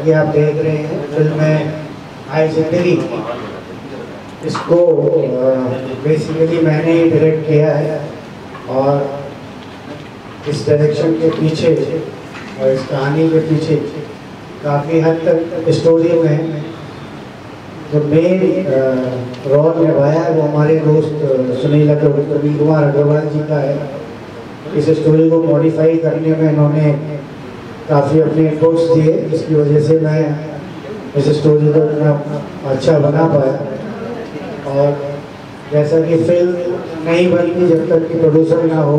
कि आप देख रहे हैं फिल्म में आई जिंदगी, इसको बेसिकली मैंने ही डायरेक्ट किया है और इस डायरेक्शन के पीछे और इस कहानी के पीछे काफ़ी हद तक स्टोरी में जो मेन रोल निभाया है वो हमारे दोस्त सुनील कुमार अग्रवाल जी का है। इस स्टोरी को मॉडिफाई करने में इन्होंने काफ़ी अपने इनपुट्स दिए, जिसकी वजह से मैं इस स्टोरी को इतना अच्छा बना पाया। और जैसा कि फिल्म नहीं बनती जब तक कि प्रोड्यूसर ना हो,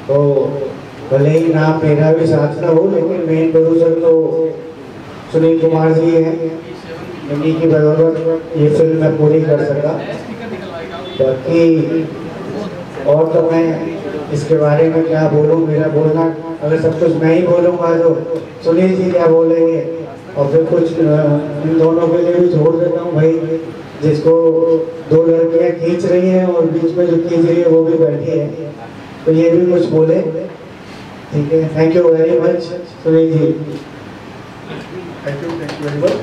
तो भले ही नाम मेरा भी साथ ना हो, लेकिन मेन प्रोड्यूसर तो सुनील कुमार जी हैं। इन्हीं की बदौलत ये फिल्म मैं पूरी कर सका। बाकी और तो मैं इसके बारे में क्या बोलूँ, मेरा बोलना अगर सब कुछ मैं ही बोलूँगा तो सुनील जी क्या बोलेंगे, और फिर कुछ इन दोनों के लिए भी छोड़ देता हूँ भाई, जिसको दो लड़कियाँ खींच रही हैं और बीच में जो खींच रही है वो भी बैठी है, तो ये भी कुछ बोले। ठीक है, thank you very much Sunil ji. Thank you very much.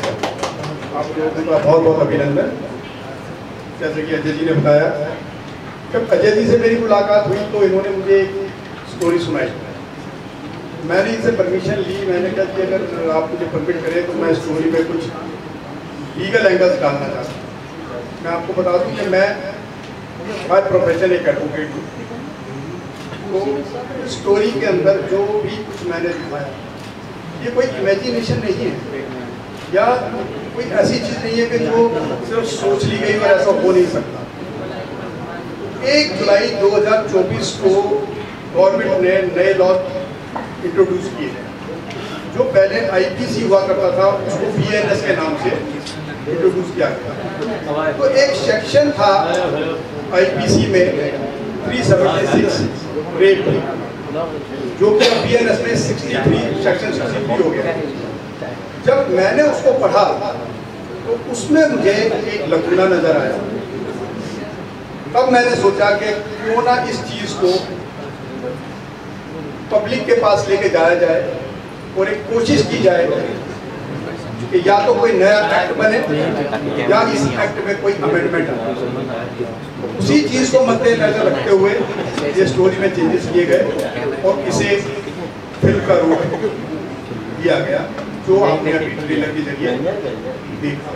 आप लोगों का बहुत बहुत अभिनंदन। जैसे कि अजय जी ने बताया, जब अजय जी से मेरी मुलाकात हुई तो इन्होंने मुझे एक स्टोरी सुनाई। मैंने इनसे परमिशन ली, मैंने कहा कि अगर आप मुझे परमिट करें तो मैं स्टोरी में कुछ लीगल एंगल्स डालना चाहता हूँ। मैं आपको बता दूँ कि मैं बाय प्रोफेशन एक एडवोकेट हूँ, तो स्टोरी के अंदर जो भी कुछ मैंने दिखाया ये कोई इमेजिनेशन नहीं है या कोई ऐसी चीज़ नहीं है कि जो सिर्फ सोच ली गई और ऐसा हो नहीं सकता। 1 जुलाई 2024 को गवर्नमेंट ने नए लॉ इंट्रोड्यूस किए हैं। जो पहले आईपीसी हुआ करता था उसको बीएनएस के नाम से इंट्रोड्यूस किया गया। तो एक सेक्शन था आईपीसी में 376 रेप, जो कि बीएनएस में 63 सेक्शन 63 हो गया। जब मैंने उसको पढ़ा तो उसमें मुझे एक लकूना नजर आया। तब मैंने सोचा कि क्यों ना इस चीज को पब्लिक के पास लेके जाया जाए और एक कोशिश की जाए कि या तो कोई नया एक्ट बने या इस एक्ट में कोई अमेंडमेंट आए। उसी चीज को मद्देनजर रखते हुए ये स्टोरी में चेंजेस किए गए और इसे फिल्म का रूप दिया गया, जो आपने अभी ट्रेलर के जरिए देखा।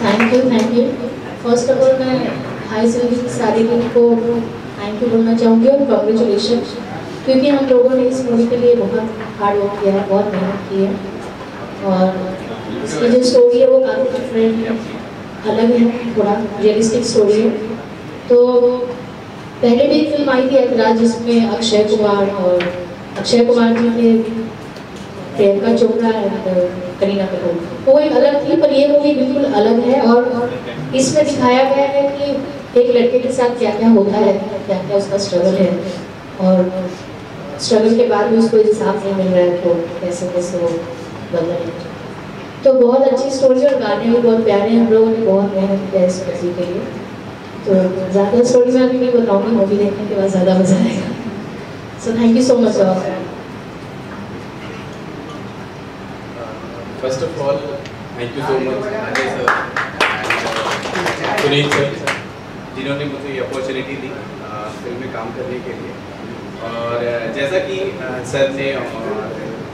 Thank you. First of all मैं हाई सिल्वी सारी टीम को थैंक यू बोलना चाहूँगी और कॉन्ग्रेचुलेशन, क्योंकि हम लोगों ने इस मूवी के लिए बहुत हार्ड वर्क किया है, बहुत मेहनत की है और इसकी जो स्टोरी है वो काफ़ी डिफरेंट है, अलग है, थोड़ा रियलिस्टिक स्टोरी है। तो पहले भी एक फिल्म आई थी ऐतराज, जिसमें अक्षय कुमार जी के प्रियंका चोपड़ा और करीना कपूर, तो वो एक अलग थी, पर ये मूवी बिल्कुल अलग है। और इसमें दिखाया गया है कि एक लड़के के साथ क्या क्या होता है, क्या क्या उसका स्ट्रगल है, और स्ट्रगल के बाद भी उसको इंसाफ नहीं मिल रहा है तो कैसे कैसे वो बदल है। तो बहुत अच्छी स्टोरी और गाने भी बहुत प्यारे हैं। हम लोगों ने बहुत मेहनत किया इस मूवी के लिए, तो ज़्यादा स्टोरी में अभी नहीं बताऊँगी, मूवी देखने के बाद ज़्यादा मजा आएगा। So thank you so much all. First of all, thank you so much Ajay sir and Sunil sir, जिन्होंने मुझे ये अपॉर्चुनिटी दी फिल्म में काम करने के लिए। और जैसा कि सर ने और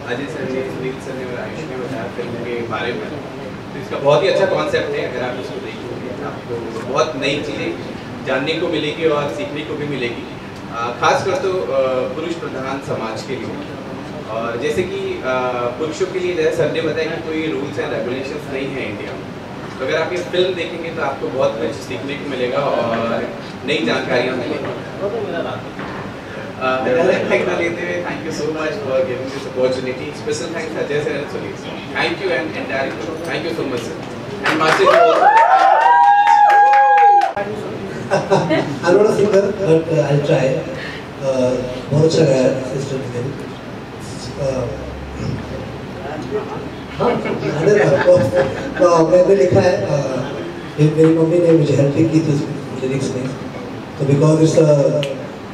अजय सर ने, सुनील सर ने और आयुष ने बताया फिल्म के बारे में, तो इसका बहुत ही अच्छा कॉन्सेप्ट है। अगर आप इसको देखोगे आपको बहुत नई चीज़ें जानने को मिलेगी और सीखने को भी मिलेगी, खासकर तो पुरुष प्रधान समाज के लिए। और जैसे कि पुरुषों के लिए जैसे सर ने बताया कि कोई रूल्स एंड रेगुलेशंस नहीं है इंडिया में, तो अगर आप ये फिल्म देखेंगे तो आपको बहुत कुछ सीखने को मिलेगा और नई जानकारियाँ मिलेंगी। लेते हुए thank you so much for giving this opportunity. Special thanks Ajay sir and Sunil sir, thank you and entire crew, thank you so much sir and master. I'm not a singer, but I'll try. बहुत अच्छा गाया sister ने। हाँ, तो मैंने लिखा है, मेरी मम्मी ने मुझे हेल्प की थी लिरिक्स में, तो बिकॉज इट्स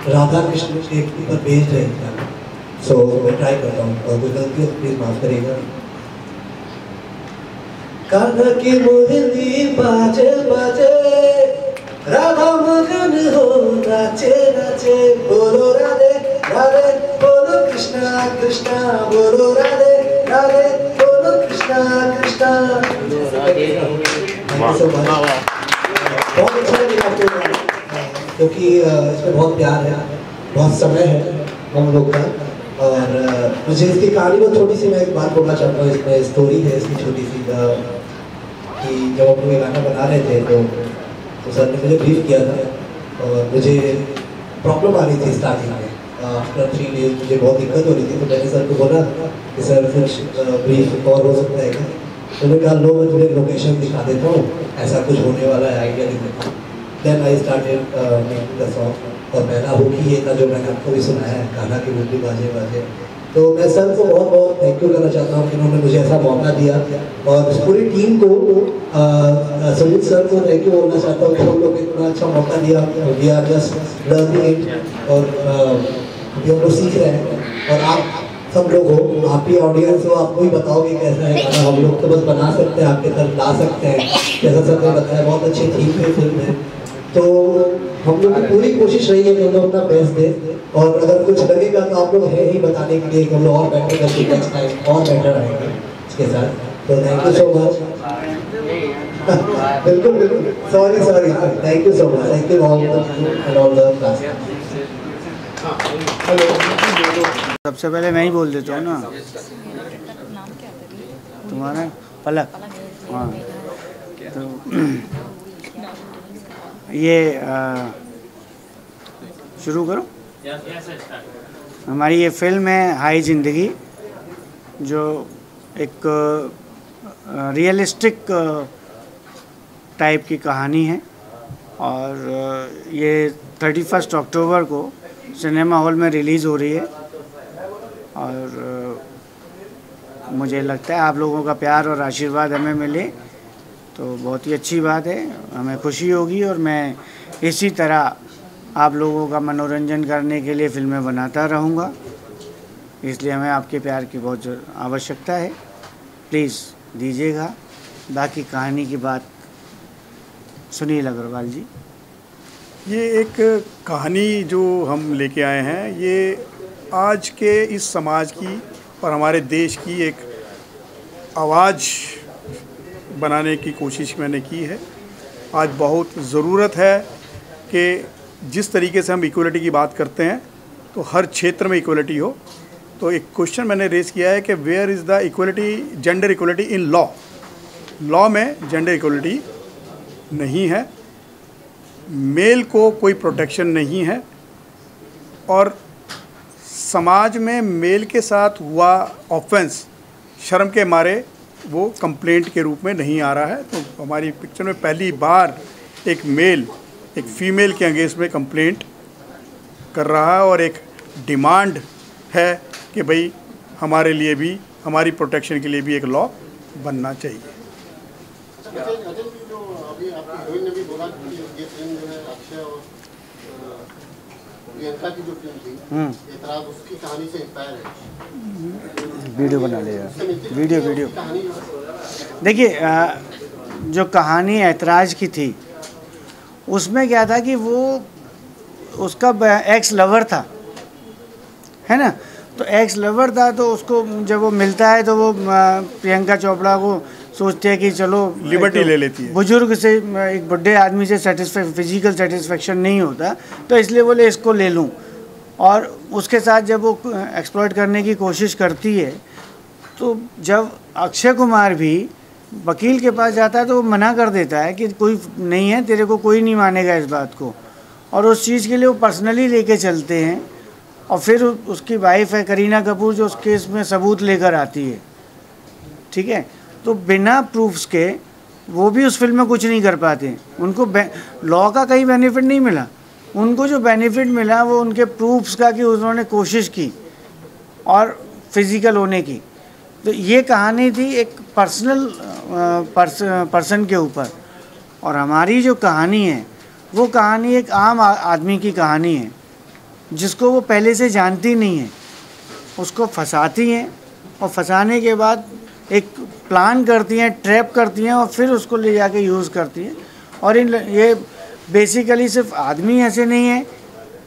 राधा कृष्ण के ऊपर बेस्ड है, सो मैं ट्राई करता हूँ और कोई गलती हो प्लीज़ माफ़ करिएगा। कान्हा की मुरली बाजे बाजे, राधा मगन हो नाचे नाचे, बोलो राधे राधे, बोलो कृष्णा कृष्णा, बोलो राधे राधे, बोलो कृष्णा कृष्णा। बहुत अच्छा लगा आपको, क्योंकि इसमें बहुत प्यार है, बहुत समय है हम लोग का। और मुझे इसकी कहानी को छोटी सी मैं एक बात बोलना चाहता हूँ। इसमें स्टोरी है इसकी छोटी सी, कि जब हम लोग ये गाना बना रहे थे तो सर ने मुझे ब्रीफ किया था और मुझे प्रॉब्लम आ रही थी स्टार्टिंग में। आफ्टर 3 डेज मुझे बहुत दिक्कत हो रही थी, तो मैंने सर को बोला कि सर कुछ ब्रीफ और हो सकता है क्या? तो उन्होंने कहा लो मैं तुम्हें लोकेशन दिखा देता हूँ, ऐसा कुछ होने वाला है, आइडिया नहीं देता। Then I started making the song. और पहला हुक ही ये था जो मैंने आपको भी सुना है, गाना की मुरली बाजे बाजे। तो मैं सर को बहुत बहुत थैंक यू करना चाहता हूँ कि उन्होंने मुझे ऐसा मौका दिया, और इस पूरी टीम को सुजीत सर को थैंक यू बोलना चाहता हूँ कि हम लोग इतना अच्छा मौका दिया। We are just learning it, और अभी हम लोग सीख रहे हैं। और आप सब लोग हो, आप ही ऑडियंस हो, आपको ही बताओगे कैसा है गाना। हम लोग तो बस बना सकते हैं, आपके तरफ ला सकते हैं। जैसा सर ने बताया बहुत अच्छी थीम पे फिल्म है, तो हम लोग की पूरी कोशिश रही है कि हम लोग अपना बेस्ट दें। और अगर कुछ लगेगा तो आप लोग है ही बताने के लिए कि हम लोग और बेटर करके नेक्स्ट टाइम और बेटर आएंगे इसके साथ। तो थैंक यू सो मच। बिल्कुल बिल्कुल, sorry thank you so much, thank you all the class. सबसे पहले मैं ही बोल देता हूँ ना, तुम्हारा पलक। हाँ, तो ये शुरू करो। हमारी ये फिल्म है हाय ज़िंदगी, जो एक रियलिस्टिक टाइप की कहानी है। और ये 31 अक्टूबर को सिनेमा हॉल में रिलीज़ हो रही है। और मुझे लगता है आप लोगों का प्यार और आशीर्वाद हमें मिले तो बहुत ही अच्छी बात है, हमें खुशी होगी। और मैं इसी तरह आप लोगों का मनोरंजन करने के लिए फिल्में बनाता रहूँगा, इसलिए हमें आपके प्यार की बहुत आवश्यकता है। प्लीज़ दीजिएगा। बाकी कहानी की बात सुनील अग्रवाल जी। ये एक कहानी जो हम लेके आए हैं, ये आज के इस समाज की और हमारे देश की एक आवाज़ बनाने की कोशिश मैंने की है। आज बहुत ज़रूरत है कि जिस तरीके से हम इक्वलिटी की बात करते हैं तो हर क्षेत्र में इक्वलिटी हो। तो एक क्वेश्चन मैंने रेज़ किया है कि where is the equality, gender equality in law. Law में जेंडर इक्वलिटी नहीं है, मेल को कोई प्रोटेक्शन नहीं है, और समाज में मेल के साथ हुआ ऑफेंस शर्म के मारे वो कंप्लेंट के रूप में नहीं आ रहा है। तो हमारी पिक्चर में पहली बार एक मेल एक फ़ीमेल के अगेंस्ट में कंप्लेंट कर रहा है, और एक डिमांड है कि भाई हमारे लिए भी, हमारी प्रोटेक्शन के लिए भी एक लॉ बनना चाहिए। जो अभी आपकी हीरोइन ने भी बोला कि ये फिल्म जो है अक्षय और प्रियंका की जो फिल्म थी एतराज, उसकी कहानी से इंस्पायर है। वीडियो बना ले यार, वीडियो। देखिए, जो कहानी ऐतराज की थी उसमें क्या था कि वो उसका एक्स लवर था, है ना। तो एक्स लवर था, तो उसको जब वो मिलता है तो वो प्रियंका चोपड़ा को सोचते हैं कि चलो लिबर्टी ले लेती है। बुजुर्ग से, एक बुढ़े आदमी से फिजिकल सेटिस्फेक्शन नहीं होता, तो इसलिए बोले इसको ले लूँ। और उसके साथ जब वो एक्सप्लॉइट करने की कोशिश करती है, तो जब अक्षय कुमार भी वकील के पास जाता है तो वो मना कर देता है कि कोई नहीं है, तेरे को कोई नहीं मानेगा इस बात को। और उस चीज़ के लिए वो पर्सनली लेके चलते हैं। और फिर उसकी वाइफ है करीना कपूर, जो उस केस में सबूत लेकर आती है, ठीक है। तो बिना प्रूफ्स के वो भी उस फिल्म में कुछ नहीं कर पाते। उनको लॉ का कहीं बेनिफिट नहीं मिला, उनको जो बेनिफिट मिला वो उनके प्रूफ्स का, कि उन्होंने कोशिश की और फिज़िकल होने की। तो ये कहानी थी एक पर्सनल पर्सन के ऊपर। और हमारी जो कहानी है वो कहानी एक आम आदमी की कहानी है, जिसको वो पहले से जानती नहीं है। उसको फंसाती हैं और फंसाने के बाद एक प्लान करती हैं, ट्रैप करती हैं और फिर उसको ले जाके यूज़ करती हैं। और ये बेसिकली सिर्फ आदमी ऐसे नहीं है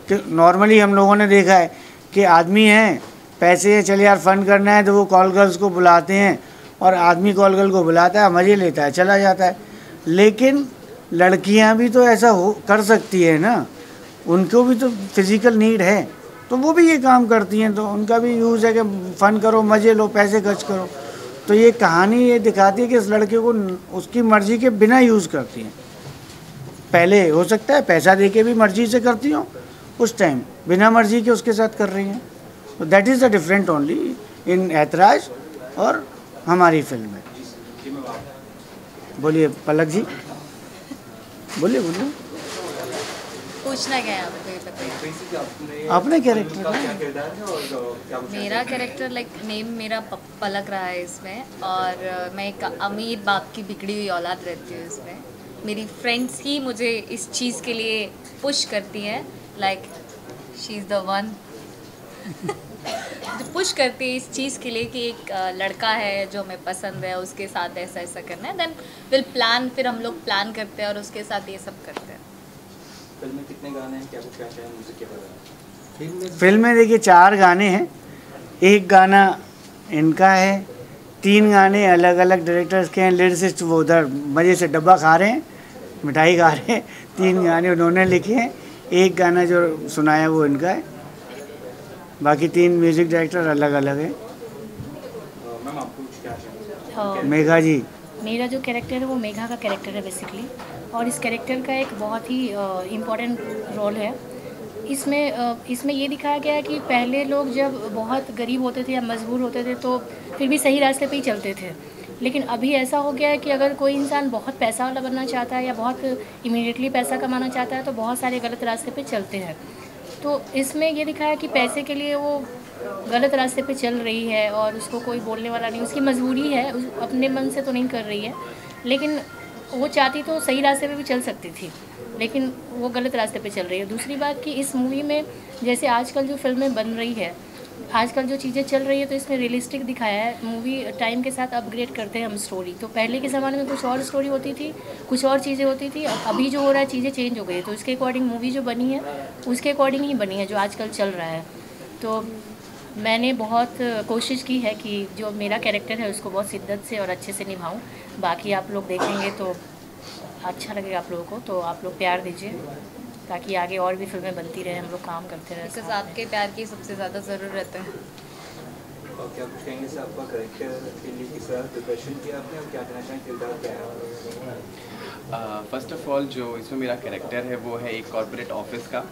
कि नॉर्मली हम लोगों ने देखा है कि आदमी हैं, पैसे हैं, चल यार फ़न करना है तो वो कॉल गर्ल्स को बुलाते हैं और आदमी कॉल गर्ल को बुलाता है, मज़े लेता है, चला जाता है। लेकिन लड़कियां भी तो ऐसा कर सकती है ना, उनको भी तो फिज़िकल नीड है, तो वो भी ये काम करती हैं, तो उनका भी यूज़ है कि फ़न करो, मज़े लो, पैसे खर्च करो। तो ये कहानी ये दिखाती है कि इस लड़के को उसकी मर्ज़ी के बिना यूज़ करती हैं। पहले हो सकता है पैसा दे के भी मर्ज़ी से करती हो, उस टाइम बिना मर्ज़ी के उसके साथ कर रही हैं। तो that is the different only in ऐतराज और हमारी फिल्म में। बोलिए पलक जी, बोलिए बोलिए। पूछना क्या है आपको, ये बताइए। अपने कैरेक्टर मेरा कैरेक्टर नेम मेरा पलक रहा है इसमें, और मैं एक अमीर बाप की बिगड़ी हुई औलाद रहती हूँ इसमें। मेरी फ्रेंड्स ही मुझे इस चीज़ के लिए पुश करती हैं, शी इज़ द वन जो पुश करती है इस चीज़ के लिए कि एक लड़का है जो हमें पसंद है, उसके साथ ऐसा ऐसा करना है, देन विल प्लान, फिर हम लोग प्लान करते हैं और उसके साथ ये सब करते हैं। फिल्म में कितने गाने हैं, क्या है म्यूजिक के बारे में? फिल्म में देखिए 4 गाने हैं, एक गाना इनका है, 3 गाने अलग अलग डायरेक्टर्स के हैं। लिरिसिस्ट वो उधर मज़े से डब्बा खा रहे हैं, मिठाई खा रहे हैं। 3 गाने उन्होंने लिखे हैं, एक गाना जो सुनाया वो इनका है, बाकी 3 म्यूजिक डायरेक्टर अलग अलग हैं। मैम आपको कुछ क्या चाहिए? हाँ, मेघा जी, मेरा जो कैरेक्टर है वो मेघा का कैरेक्टर है बेसिकली, और इस कैरेक्टर का एक बहुत ही इम्पॉर्टेंट रोल है इसमें ये दिखाया गया है कि पहले लोग जब बहुत गरीब होते थे या मजबूर होते थे तो फिर भी सही रास्ते पे ही चलते थे, लेकिन अभी ऐसा हो गया है कि अगर कोई इंसान बहुत पैसा वाला बनना चाहता है या बहुत इमीडिएटली पैसा कमाना चाहता है तो बहुत सारे गलत रास्ते पे चलते हैं। तो इसमें ये दिखाया कि पैसे के लिए वो गलत रास्ते पे चल रही है और उसको कोई बोलने वाला नहीं, उसकी मजबूरी है, अपने मन से तो नहीं कर रही है, लेकिन वो चाहती तो सही रास्ते पे भी चल सकती थी, लेकिन वो गलत रास्ते पे चल रही है। दूसरी बात कि इस मूवी में जैसे आजकल जो फिल्में बन रही है, आजकल जो चीज़ें चल रही है, तो इसमें रियलिस्टिक दिखाया है। मूवी टाइम के साथ अपग्रेड करते हैं हम स्टोरी। तो पहले के ज़माने में कुछ और स्टोरी होती थी, कुछ और चीज़ें होती थी, अभी जो हो रहा है चीज़ें चेंज हो गई, तो उसके अकॉर्डिंग मूवी जो बनी है उसके अकॉर्डिंग ही बनी है जो आजकल चल रहा है। तो मैंने बहुत कोशिश की है कि जो मेरा कैरेक्टर है उसको बहुत शिद्दत से और अच्छे से निभाऊं। बाकी आप लोग देखेंगे तो अच्छा लगेगा आप लोगों को, तो आप लोग प्यार दीजिए ताकि आगे और भी फिल्में बनती रहें, हम लोग काम करते रहें। बिकॉज आपके प्यार की सबसे ज़्यादा ज़रूरत है। और क्या कुछ कहेंगे सर, आपका कैरेक्टर के लिए किस तरह प्रिपरेशन किया आपने और क्या कहना चाहें, किरदार क्या है? फर्स्ट ऑफ ऑल जो इसमें मेरा कैरेक्टर है वो है एक कॉर्पोरेट ऑफिस का,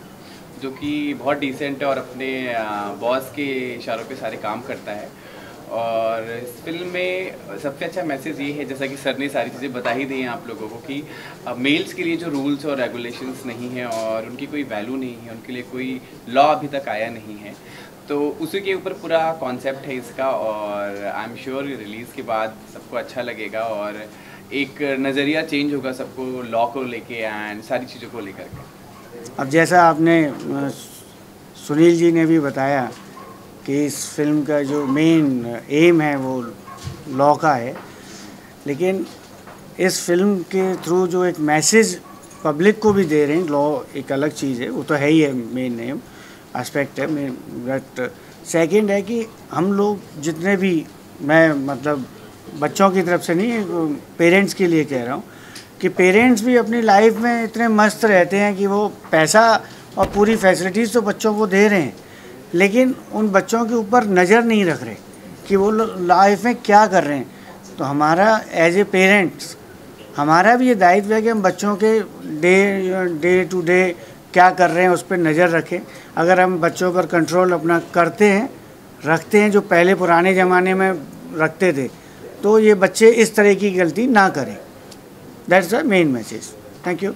जो कि बहुत डिसेंट है और अपने बॉस के इशारों पे सारे काम करता है। और इस फिल्म में सबसे अच्छा मैसेज ये है, जैसा कि सर ने सारी चीज़ें बता ही दी हैं आप लोगों को, कि मेल्स के लिए जो रूल्स और रेगुलेशंस नहीं हैं और उनकी कोई वैल्यू नहीं है, उनके लिए कोई लॉ अभी तक आया नहीं है, तो उसी के ऊपर पूरा कॉन्सेप्ट है इसका। और आई एम श्योर रिलीज़ के बाद सबको अच्छा लगेगा और एक नज़रिया चेंज होगा सबको लॉ को लेके एंड सारी चीज़ों को लेकर के। अब जैसा आपने सुनील जी ने भी बताया कि इस फिल्म का जो मेन एम है वो लॉ का है, लेकिन इस फिल्म के थ्रू जो एक मैसेज पब्लिक को भी दे रहे हैं, लॉ एक अलग चीज़ है, वो तो है ही है, मेन एम एस्पेक्ट है, बट सेकंड है कि हम लोग जितने भी, मैं मतलब बच्चों की तरफ से नहीं, पेरेंट्स के लिए कह रहा हूँ कि पेरेंट्स भी अपनी लाइफ में इतने मस्त रहते हैं कि वो पैसा और पूरी फैसिलिटीज़ तो बच्चों को दे रहे हैं, लेकिन उन बच्चों के ऊपर नज़र नहीं रख रहे कि वो लाइफ में क्या कर रहे हैं। तो हमारा एज ए पेरेंट्स हमारा भी ये दायित्व है कि हम बच्चों के डे टू डे क्या कर रहे हैं उस पर नज़र रखें। अगर हम बच्चों पर कंट्रोल अपना करते हैं, रखते हैं, जो पहले पुराने ज़माने में रखते थे, तो ये बच्चे इस तरह की गलती ना करें। That's the main message. Thank you.